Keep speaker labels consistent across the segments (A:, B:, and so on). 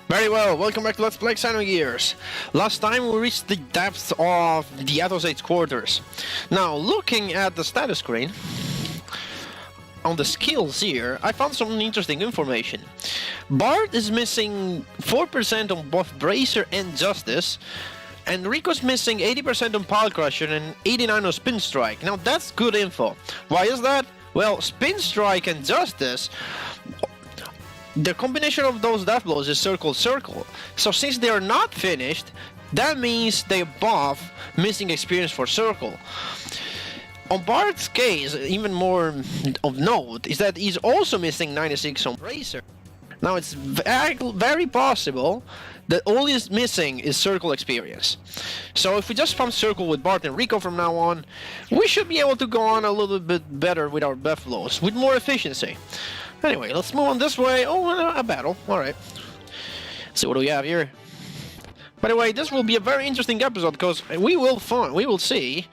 A: Very well, welcome back to Let's Play Xenogears. Last time we reached the depths of the Ethos 8 quarters. Now, looking at the status screen, on the skills here, I found some interesting information. Bart is missing 4% on both Bracer and Justice, and Rico's missing 80% on Pile Crusher and 89% on Spin Strike. Now that's good info. Why is that? Well, Spin Strike and Justice, the combination of those death blows is circle-circle. So since they are not finished, that means they buff missing experience for circle. On Bart's case, even more of note is that he's also missing 96 on Bracer. Now it's very possible that all he's missing is circle experience. So if we just pump circle with Bart and Rico from now on, we should be able to go on a little bit better with our death blows, with more efficiency. Anyway, let's move on this way. Oh, a battle. Alright. See what do we have here. By the way, this will be a very interesting episode because we will see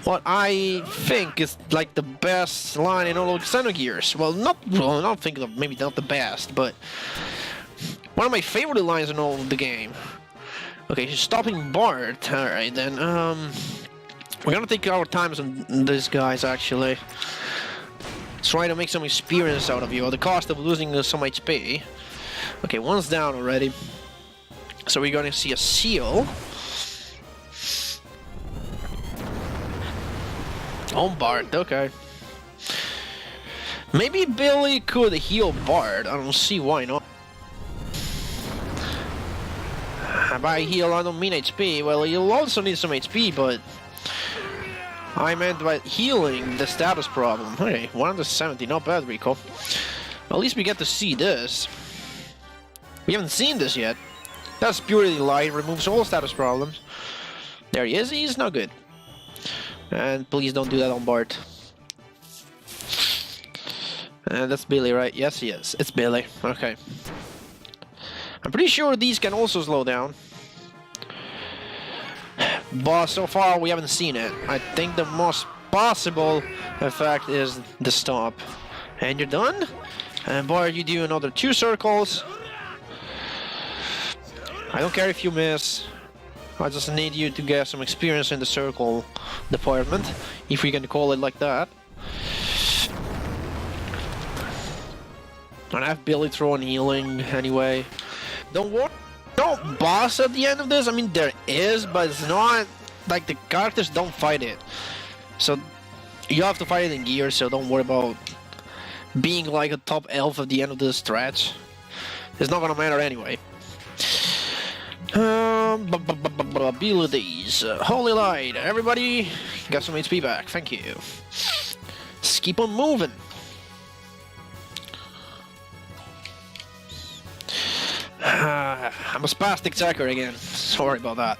A: what I think is like the best line in all of Xenogears. Well, I don't think maybe not the best, but one of my favorite lines in all of the game. Okay, she's stopping Bart. Alright then, we're gonna take our times on these guys actually. Try to make some experience out of you at the cost of losing some HP. Okay, one's down already. So we're gonna see a seal. Oh, Bart, okay. Maybe Billy could heal Bart. I don't see why not. By heal, I don't mean HP. Well, you'll also need some HP, but I meant by healing the status problem. Hey, 170, not bad, Rico. At least we get to see this. We haven't seen this yet. That's purely light, removes all status problems. There he is, he's not good. And please don't do that on Bart. And that's Billy, right? Yes, yes, it's Billy. Okay. I'm pretty sure these can also slow down. But so far we haven't seen it. I think the most possible effect is the stop. And you're done? And Bart, you do another 2 circles. I don't care if you miss. I just need you to get some experience in the circle department, if we can call it like that. And I have Billy throwing healing anyway. Don't worry, no boss at the end of this. I mean, there is, but it's not like the characters don't fight it. So you have to fight it in gear, so don't worry about being like a top elf at the end of the stretch. It's not gonna matter anyway. Abilities. Holy Light. Everybody got some HP back. Thank you. Let's keep on moving. I'm a spastic checker again. Sorry about that.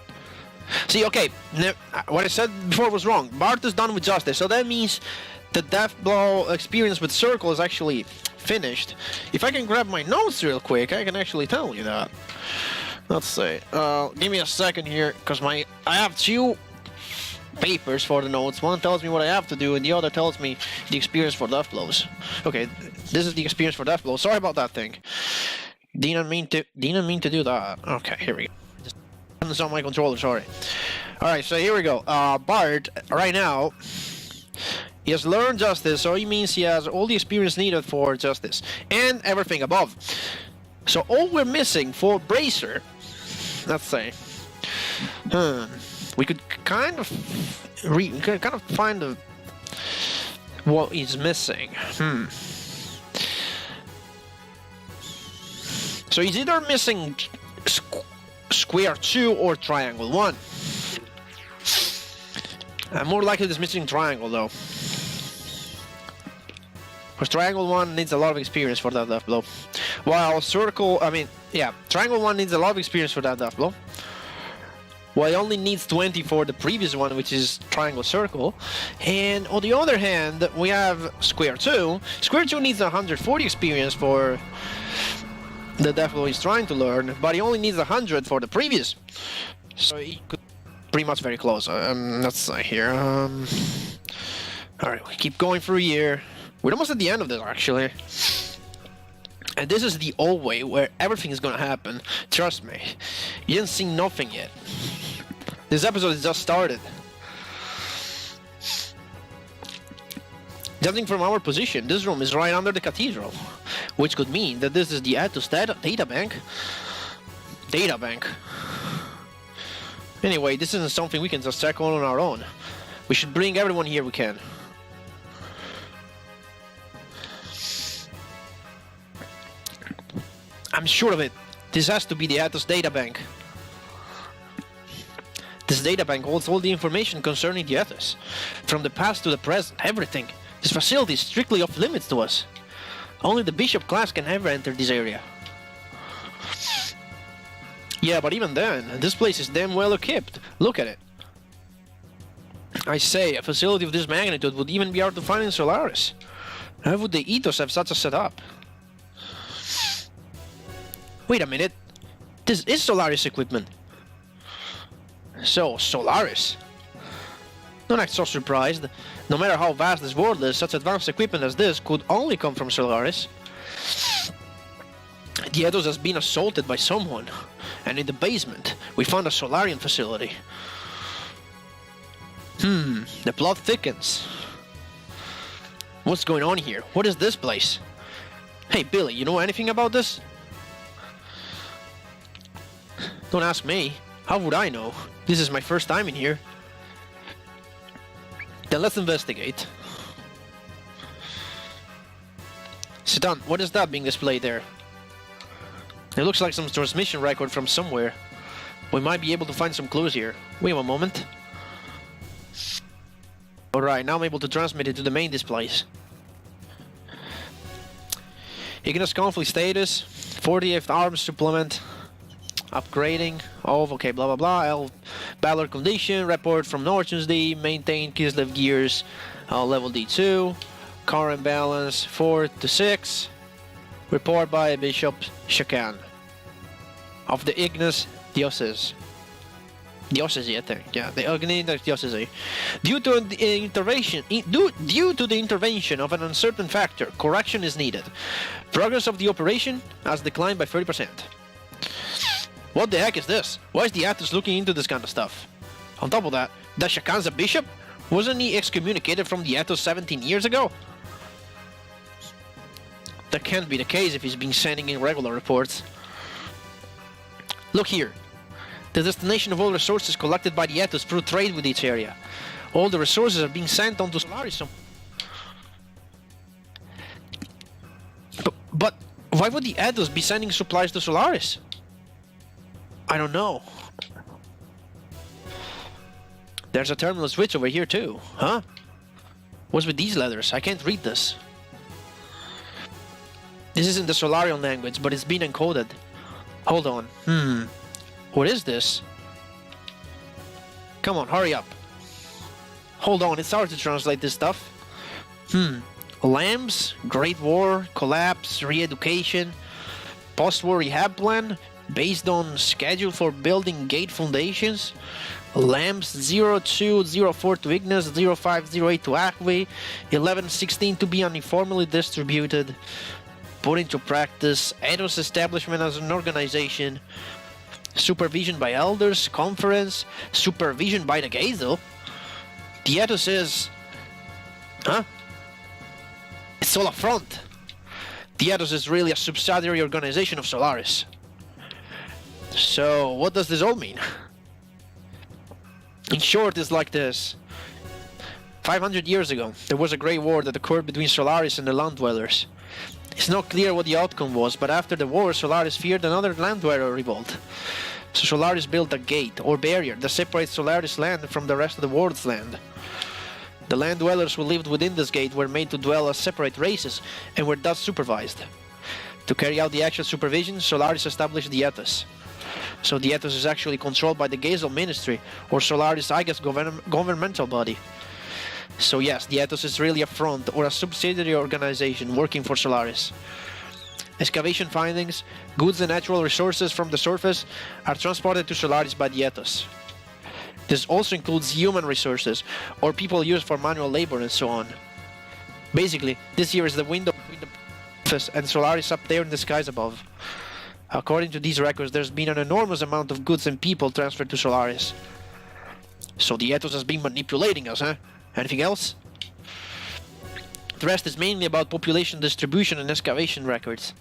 A: See, okay, what I said before was wrong. Bart is done with Justice, so that means the death blow experience with Circle is actually finished. If I can grab my notes real quick, I can actually tell you that. Let's see. Give me a second here, because I have 2 papers for the notes. One tells me what I have to do, and the other tells me the experience for death blows. Okay, this is the experience for death blows. Sorry about that thing. Didn't mean to do that. Okay, here we go. Just turn this on my controller. Sorry. All right, so here we go. Bart right now, he has learned Justice, so he means he has all the experience needed for Justice and everything above. So all we're missing for Bracer, let's say, we could kind of find what he's missing. So he's either missing square 2 or triangle 1. I'm more likely he's missing triangle though. Because triangle 1 needs a lot of experience for that death blow. While triangle 1 needs a lot of experience for that death blow. While it only needs 20 for the previous one, which is triangle circle. And on the other hand, we have square 2. Square 2 needs 140 experience for the death blow he's trying to learn, but he only needs 100 for the previous. So he could pretty much very close. Let's see here. Alright, we keep going through here. We're almost at the end of this, actually. And this is the old way where everything is gonna happen. Trust me. You didn't see nothing yet. This episode has just started. Judging from our position, this room is right under the cathedral, which could mean that this is the Ethos data bank. Anyway, this isn't something we can just check on our own. We should bring everyone here we can. I'm sure of it. This has to be the Ethos databank. This databank holds all the information concerning the Ethos. From the past to the present, everything. This facility is strictly off limits to us. Only the Bishop class can ever enter this area. Yeah, but even then, this place is damn well equipped. Look at it. I say, a facility of this magnitude would even be hard to find in Solaris. How would the Ethos have such a setup? Wait a minute. This is Solaris equipment. So, Solaris? Don't act so surprised. No matter how vast this world is, such advanced equipment as this could only come from Solaris. The Ethos has been assaulted by someone, and in the basement, we found a Solarian facility. The plot thickens. What's going on here? What is this place? Hey, Billy, you know anything about this? Don't ask me. How would I know? This is my first time in here. Then let's investigate. Sitan, what is that being displayed there? It looks like some transmission record from somewhere. We might be able to find some clues here. Wait a moment. Alright, now I'm able to transmit it to the main displays. Ignis conflict status, 40th arms supplement, upgrading, okay, blah blah blah, L Ballard condition, report from Norton's D, maintain Kislev gears, level D2, current balance 4 to 6, report by Bishop Shakan of the Ignis Diocese. Diocese, I think. Yeah, the Ignis Diocese. Due to the intervention of an uncertain factor, correction is needed. Progress of the operation has declined by 30%. What the heck is this? Why is the Ethos looking into this kind of stuff? On top of that, that Shakan's a bishop? Wasn't he excommunicated from the Ethos 17 years ago? That can't be the case if he's been sending in regular reports. Look here. The destination of all resources collected by the Ethos through trade with each area. All the resources are being sent onto Solaris. But why would the Ethos be sending supplies to Solaris? I don't know. There's a terminal switch over here too, huh? What's with these letters? I can't read this. This isn't the Solarian language, but it's been encoded. Hold on. What is this? Come on, hurry up. Hold on, it's hard to translate this stuff. Lambs, Great War, Collapse, Re-education, Post-war rehab plan, based on schedule for building gate foundations. Lambs 0204 to Ignis, 0508 to Acme, 1116 to be uniformly distributed. Put into practice, Ethos establishment as an organization. Supervision by elders, conference, supervision by the Gazel. The Ethos is... Huh? It's all a front. The Ethos is really a subsidiary organization of Solaris. So, what does this all mean? In short, it's like this. 500 years ago, there was a great war that occurred between Solaris and the Land Dwellers. It's not clear what the outcome was, but after the war, Solaris feared another Land Dweller revolt. So Solaris built a gate, or barrier, that separates Solaris land from the rest of the world's land. The Land Dwellers who lived within this gate were made to dwell as separate races, and were thus supervised. To carry out the actual supervision, Solaris established the Ethos. So the Ethos is actually controlled by the Gazel Ministry, or Solaris, I guess, governmental body. So yes, the Ethos is really a front, or a subsidiary organization working for Solaris. Excavation findings, goods and natural resources from the surface are transported to Solaris by the Ethos. This also includes human resources, or people used for manual labor and so on. Basically, this here is the window between the and Solaris up there in the skies above. According to these records, there's been an enormous amount of goods and people transferred to Solaris. So the Ethos has been manipulating us, huh? Anything else? The rest is mainly about population distribution and excavation records.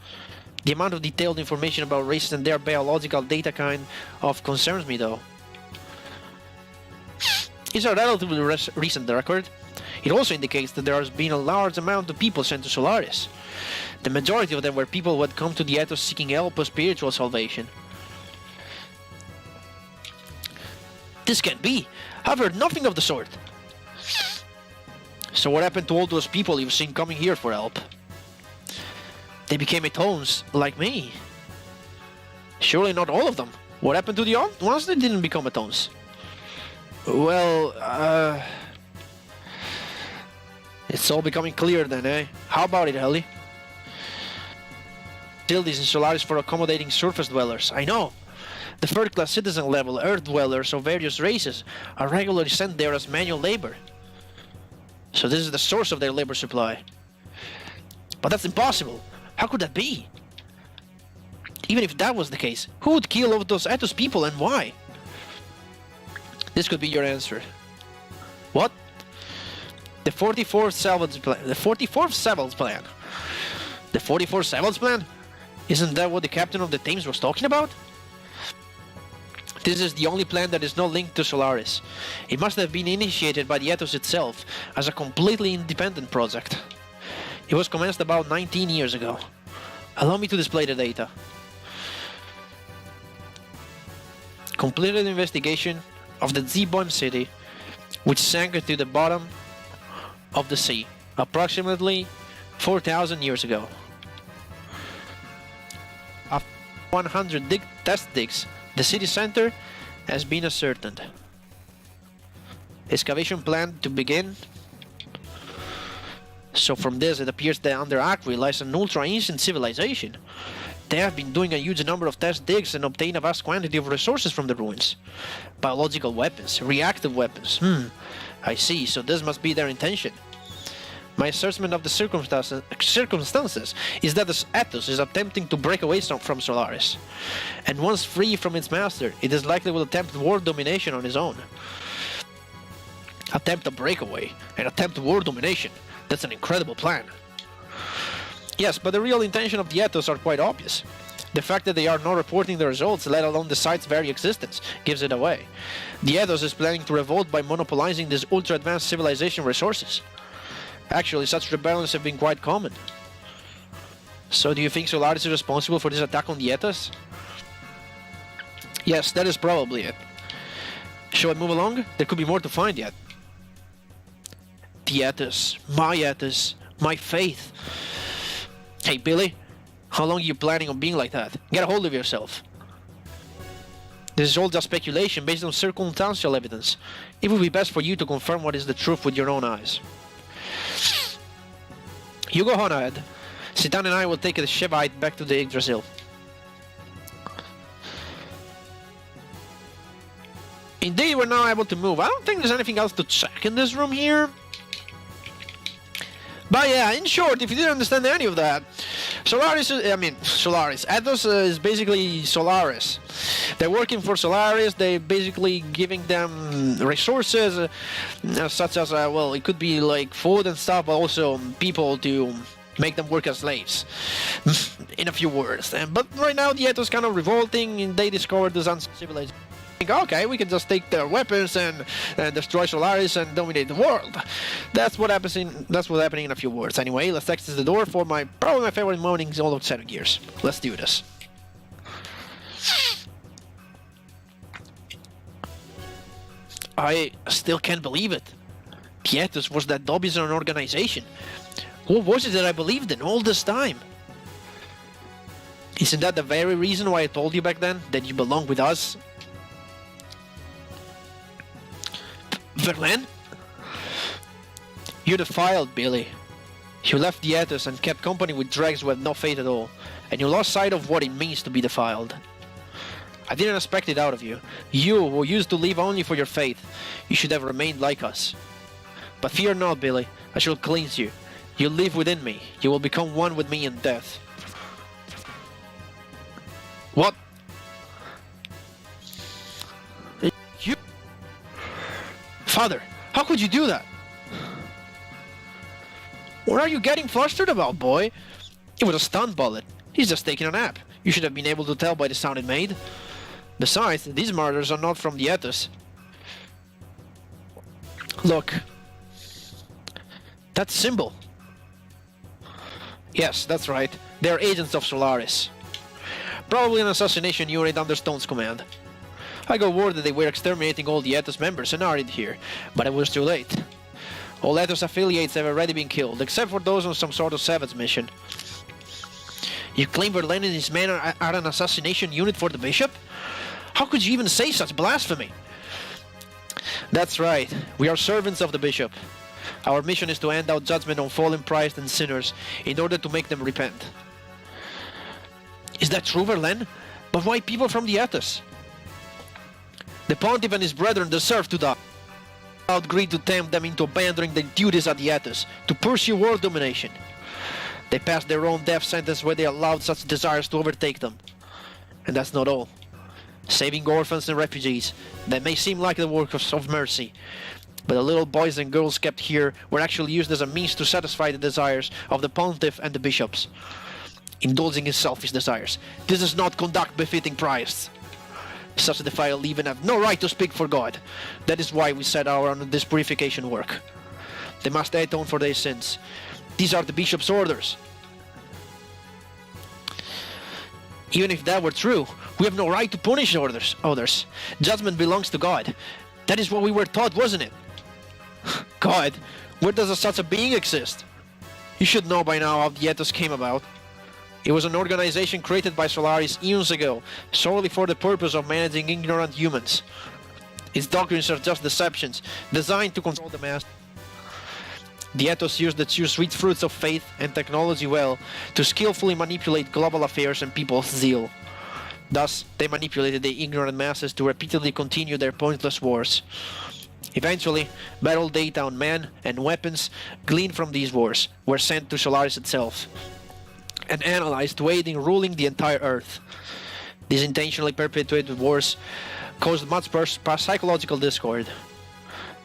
A: The amount of detailed information about races and their biological data kind of concerns me, though. It's a relatively recent record. It also indicates that there has been a large amount of people sent to Solaris. The majority of them were people who had come to the Ethos seeking help or spiritual salvation. This can't be. I've heard nothing of the sort. So what happened to all those people you've seen coming here for help? They became Ethos, like me. Surely not all of them. What happened to the ones that didn't become Ethos? Well, it's all becoming clear then, eh? How about it, Helly? Facilities in Solaris for accommodating surface dwellers. I know. The third-class citizen level Earth dwellers of various races are regularly sent there as manual labor. So this is the source of their labor supply. But that's impossible. How could that be? Even if that was the case, who would kill all those Ethos people and why? This could be your answer. What? The 44th salvage plan. The 44th salvage plan. The 44th salvage plan? Isn't that what the captain of the Thames was talking about? This is the only plan that is not linked to Solaris. It must have been initiated by the Ethos itself as a completely independent project. It was commenced about 19 years ago. Allow me to display the data. Completed investigation of the Z-bomb city, which sank into the bottom of the sea approximately 4,000 years ago. After 100 test digs, the city center has been ascertained. Excavation plan to begin. So from this it appears that under Acre lies an ultra-ancient civilization. They have been doing a huge number of test digs and obtain a vast quantity of resources from the ruins. Biological weapons, reactive weapons. I see, so this must be their intention. My assessment of the circumstances is that the Ethos is attempting to break away from Solaris. And once free from its master, it is likely will attempt world domination on its own. Attempt a breakaway and attempt world domination. That's an incredible plan. Yes, but the real intention of the Ethos are quite obvious. The fact that they are not reporting the results, let alone the site's very existence, gives it away. The Ethos is planning to revolt by monopolizing this ultra-advanced civilization resources. Actually, such rebellions have been quite common. So do you think Solaris is responsible for this attack on the Ethos? Yes, that is probably it. Shall I move along? There could be more to find yet. The Ethos, my faith. Hey Billy, how long are you planning on being like that? Get a hold of yourself. This is all just speculation based on circumstantial evidence. It would be best for you to confirm what is the truth with your own eyes. You go on ahead. Citan and I will take the Shevite back to the Yggdrasil. Indeed, we're now able to move. I don't think there's anything else to check in this room here. But yeah, in short, if you didn't understand any of that, Solaris, Ethos is basically Solaris. They're working for Solaris, they're basically giving them resources, such as, well, it could be like food and stuff, but also people to make them work as slaves, in a few words. But right now, the Ethos kind of revolting, and they discovered this uncivilized. Okay, we can just take their weapons and destroy Solaris and dominate the world. That's what's happening in a few words. Anyway, let's exit the door for probably my favorite mornings all of Xenogears. Let's do this. I still can't believe it. The Ethos was that dubious an organization. What was it that I believed in all this time? Isn't that the very reason why I told you back then that you belong with us? Verlaine? You're defiled, Billy. You left the Ethos and kept company with dregs who have no faith at all, and you lost sight of what it means to be defiled. I didn't expect it out of you. You, who used to live only for your faith, you should have remained like us. But fear not, Billy, I shall cleanse you. You live within me. You will become one with me in death. What? You... Father, how could you do that? What are you getting flustered about, boy? It was a stun bullet. He's just taking a nap. You should have been able to tell by the sound it made. Besides, these murders are not from the Ethos. Look. That symbol. Yes, that's right. They are agents of Solaris. Probably an assassination unit under Stone's command. I got word that they were exterminating all the Ethos members and are in here, but it was too late. All Ethos affiliates have already been killed, except for those on some sort of savage mission. You claim Verlaine and his men are an assassination unit for the Bishop? How could you even say such blasphemy? That's right, we are servants of the Bishop. Our mission is to hand out judgment on fallen priests and sinners in order to make them repent. Is that true, Verlaine? But why people from the Ethos? The Pontiff and his brethren deserve to die. Without greed to tempt them into abandoning their duties at the Ethos, to pursue world domination. They passed their own death sentence where they allowed such desires to overtake them. And that's not all. Saving orphans and refugees, that may seem like the work of mercy, but the little boys and girls kept here were actually used as a means to satisfy the desires of the Pontiff and the bishops. Indulging in selfish desires. This is not conduct befitting priests. Such a defiled even have no right to speak for God. That is why we set out on this purification work. They must atone for their sins. These are the bishop's orders. Even if that were true, we have no right to punish others. Judgment belongs to God. That is what we were taught, wasn't it? God, where does such a being exist? You should know by now how the Ethos came about. It was an organization created by Solaris eons ago, solely for the purpose of managing ignorant humans. Its doctrines are just deceptions, designed to control the mass. The Ethos used the two sweet fruits of faith and technology well to skillfully manipulate global affairs and people's zeal. Thus, they manipulated the ignorant masses to repeatedly continue their pointless wars. Eventually, battle data on men and weapons gleaned from these wars were sent to Solaris itself and analyzed to aid in ruling the entire Earth. These intentionally perpetuated wars caused much psychological discord,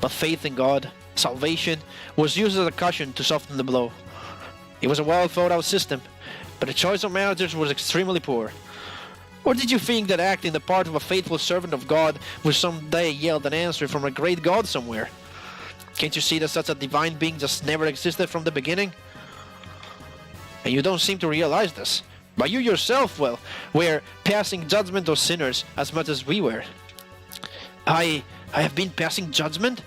A: but faith in God, salvation, was used as a cushion to soften the blow. It was a well thought out system, but the choice of managers was extremely poor. Or did you think that acting the part of a faithful servant of God would someday yield an answer from a great God somewhere? Can't you see that such a divine being just never existed from the beginning? And you don't seem to realize this. But you yourself, well, were passing judgment on sinners as much as we were. I have been passing judgment?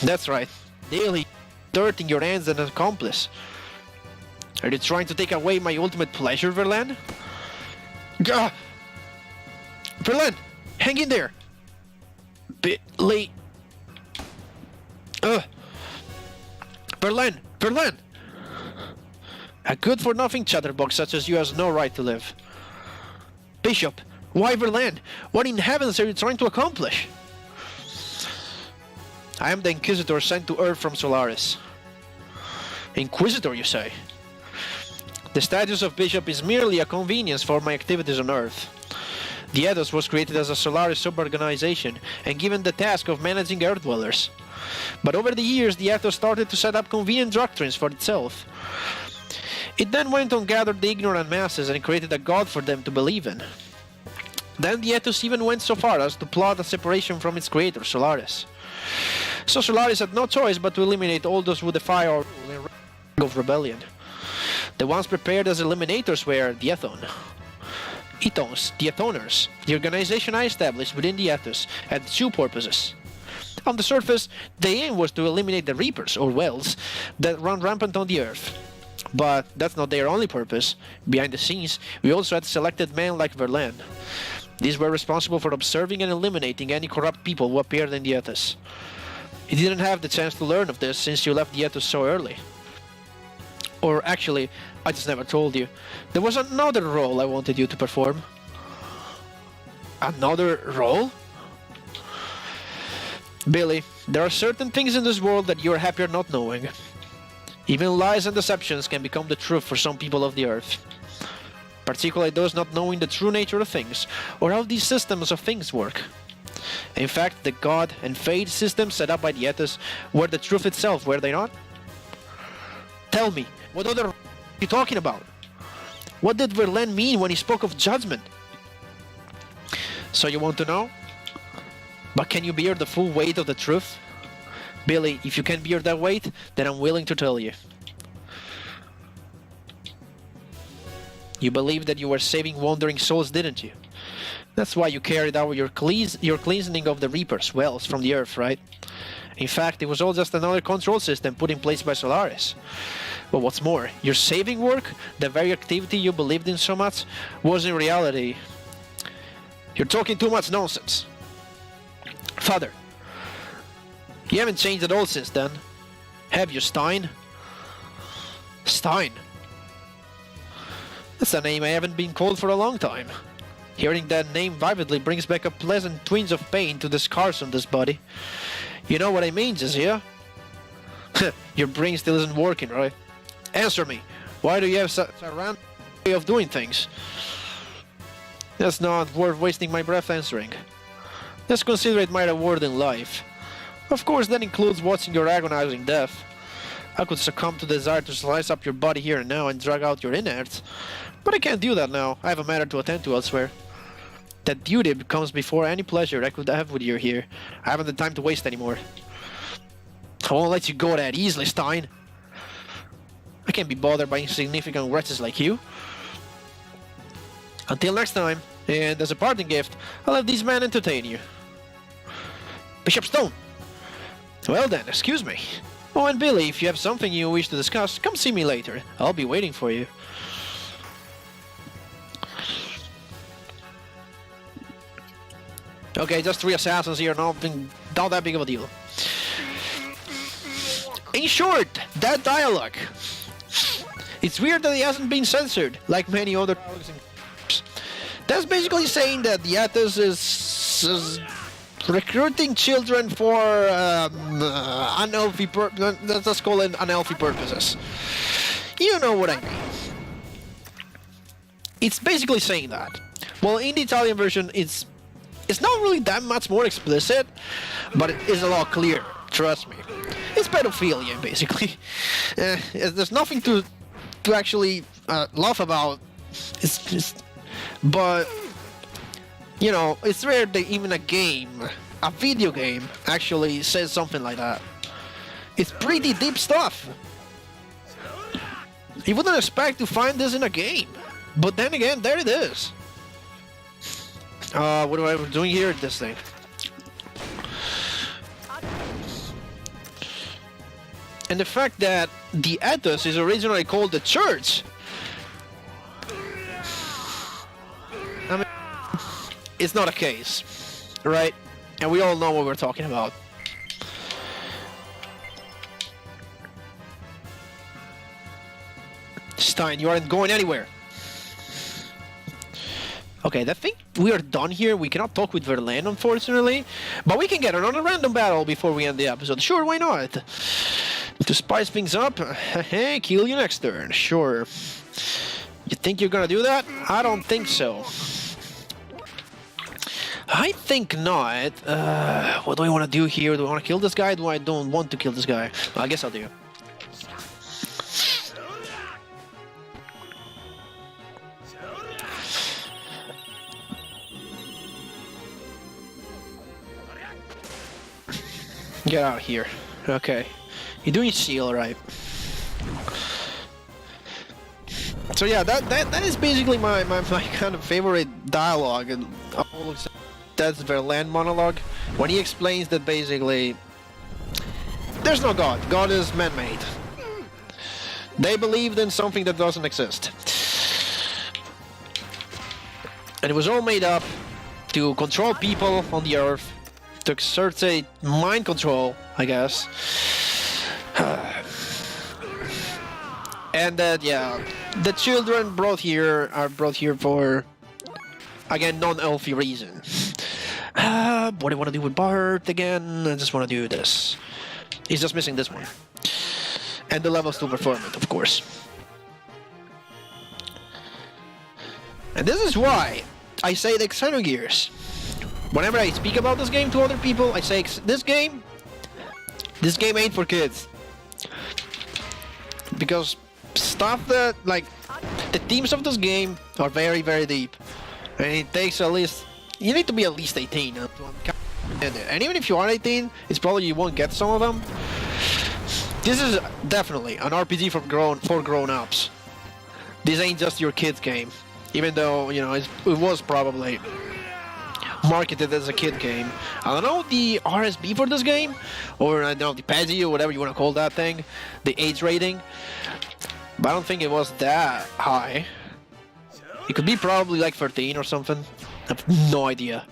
A: That's right. Daily dirt in your hands and an accomplice. Are you trying to take away my ultimate pleasure, Verlaine? Gah! Verlaine! Hang in there! Billy! Verlaine! Verlaine! A good-for-nothing chatterbox such as you has no right to live. Bishop! Why Verlaine? What in heavens are you trying to accomplish? I am the Inquisitor sent to Earth from Solaris. Inquisitor, you say? The status of Bishop is merely a convenience for my activities on Earth. The Ethos was created as a Solaris sub-organization and given the task of managing Earth dwellers. But over the years, the Ethos started to set up convenient doctrines for itself. It then went on gathered the ignorant masses and created a god for them to believe in. Then the Ethos even went so far as to plot a separation from its creator, Solaris. So Solaris had no choice but to eliminate all those who defy our rule and of rebellion. The ones prepared as eliminators were the Ethos, the Ethoners. The organization I established within the Ethos had two purposes. On the surface, the aim was to eliminate the Reapers, or Wells, that run rampant on the Earth. But that's not their only purpose. Behind the scenes, we also had selected men like Verlaine. These were responsible for observing and eliminating any corrupt people who appeared in the Ethos. You didn't have the chance to learn of this since you left the Ethos so early. Or actually, I just never told you. There was another role I wanted you to perform. Another role? Billy, there are certain things in this world that you are happier not knowing. Even lies and deceptions can become the truth for some people of the Earth. Particularly those not knowing the true nature of things, or how these systems of things work. In fact, the God and fate systems set up by the Ethos were the truth itself, were they not? Tell me, what other are you talking about? What did Verlaine mean when he spoke of judgment? So you want to know? But can you bear the full weight of the truth? Billy, if you can bear that weight, then I'm willing to tell you. You believed that you were saving wandering souls, didn't you? That's why you carried out your cleansing of the Reaper's wells from the Earth, right? In fact, it was all just another control system put in place by Solaris. But what's more, your saving work, the very activity you believed in so much, was in reality... You're talking too much nonsense. Father, you haven't changed at all since then, have you, Stein? Stein? That's a name I haven't been called for a long time. Hearing that name vividly brings back a pleasant twinge of pain to the scars on this body. You know what I mean, Jazia? Your brain still isn't working, right? Answer me. Why do you have such a random way of doing things? That's not worth wasting my breath answering. Let's consider it my reward in life. Of course, that includes watching your agonizing death. I could succumb to the desire to slice up your body here and now and drag out your innards. But I can't do that now. I have a matter to attend to elsewhere. That duty comes before any pleasure I could have with you here. I haven't the time to waste anymore. I won't let you go that easily, Stein. I can't be bothered by insignificant wretches like you. Until next time, and as a parting gift, I'll have these men entertain you. Bishop Stone! Well then, excuse me. Oh, and Billy, if you have something you wish to discuss, come see me later. I'll be waiting for you. Okay, just 3 assassins here, not that big of a deal. In short, that dialogue. It's weird that it hasn't been censored, like many other dialogues in... That's basically saying that the Ethos is recruiting children for unhealthy let's call it unhealthy purposes. You know what I mean. It's basically saying that. Well, in the Italian version, it's not really that much more explicit, but it is a lot clearer. Trust me. It's pedophilia, basically. There's nothing to actually laugh about. But, you know, it's rare that even a video game, actually says something like that. It's pretty deep stuff. You wouldn't expect to find this in a game. But then again, there it is. What am I doing here at this thing? And the fact that the Ethos is originally called the Church. I mean, it's not a case, right? And we all know what we're talking about. Stein, you aren't going anywhere. Okay, I think we are done here. We cannot talk with Verlaine, unfortunately. But we can get another random battle before we end the episode. Sure, why not? To spice things up, hey, kill you next turn. Sure. You think you're gonna do that? I don't think so. I think not. What do I want to do here? Do I want to kill this guy? Do I don't want to kill this guy? Well, I guess I'll do. Get out of here. Okay. You're doing seal, right? So yeah, that is basically my kind of favorite dialogue, and that's Verlaine monologue when he explains that basically there's no God. God is man-made. They believed in something that doesn't exist, and it was all made up to control people on the earth, to exert a mind control, I guess. And that, yeah, the children brought here are brought here for, again, non-healthy reason. What do I want to do with Bart again? I just want to do this. He's just missing this one. And the levels to perform it, of course. And this is why I say the Xenogears. Whenever I speak about this game to other people, I say this game ain't for kids. Because stuff that, like, the themes of this game are very, very deep. And it takes at least, you need to be at least 18. And even if you are 18, it's probably you won't get some of them. This is definitely an RPG for grown-ups. This ain't just your kid's game. Even though, you know, it was probably marketed as a kid game. I don't know the RSB for this game, or I don't know, the PEGI or whatever you want to call that thing, the age rating, but I don't think it was that high. It could be probably like 13 or something. I have no idea.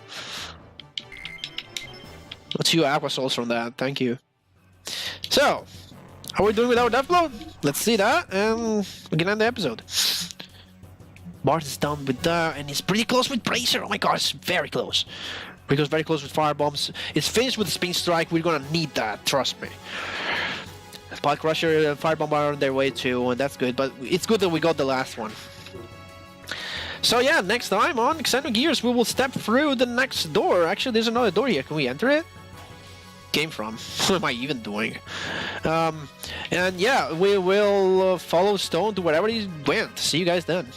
A: Let's see Aqua Souls from that, thank you. So, how are we doing with our Deathblow? Let's see that, and we can end the episode. Bart is done with that, and he's pretty close with Bracer. Oh my god, it's very close. Rico's very close with Fire Bombs. It's finished with the Spin Strike. We're gonna need that, trust me. Pod Crusher and Fire Bomb are on their way too, and that's good, but it's good that we got the last one. So yeah, next time on Xenogears, we will step through the next door. Actually, there's another door here. Can we enter it? Came from. What am I even doing? And yeah, we will follow Stone to wherever he went. See you guys then.